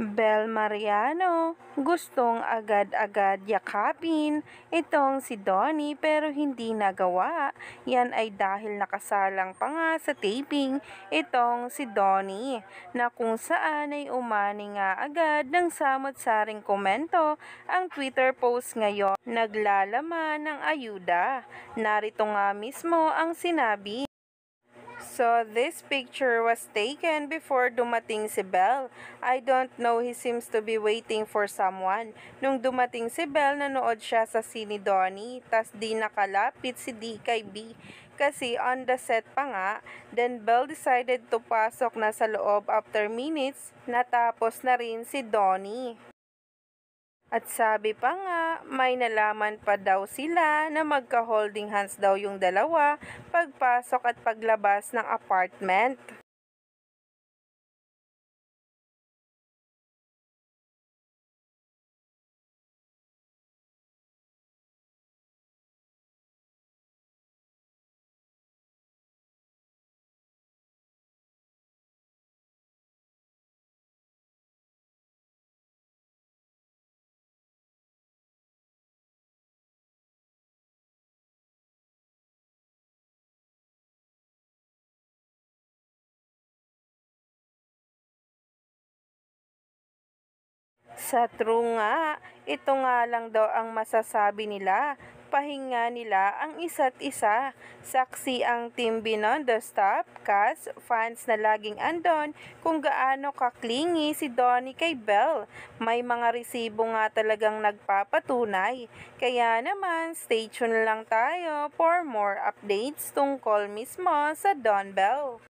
Bel Mariano, gustong agad-agad yakapin itong si Donnie pero hindi nagawa. Yan ay dahil nakasalang pa nga sa taping itong si Donnie na kung saan ay umani nga agad ng samot-saring komento ang Twitter post ngayon naglalaman ng ayuda. Narito nga mismo ang sinabi. So, this picture was taken before dumating si Bel. I don't know, he seems to be waiting for someone. Nung dumating si Bel, nanood siya sa sini Donnie, tas di nakalapit si D kay B. Kasi on the set pa nga, then Bel decided to pasok na sa loob after minutes, natapos na rin si Donnie. At sabi pa nga, may nalaman pa daw sila na magka-holding hands daw yung dalawa pagpasok at paglabas ng apartment. Sa true nga, ito nga lang daw ang masasabi nila. Pahinga nila ang isa't isa. Saksi ang Team Binondo staff, cast, fans na laging andon kung gaano kaklingi si Donnie kay Bel. May mga resibo nga talagang nagpapatunay. Kaya naman, stay tuned lang tayo for more updates tungkol mismo sa Don Bell.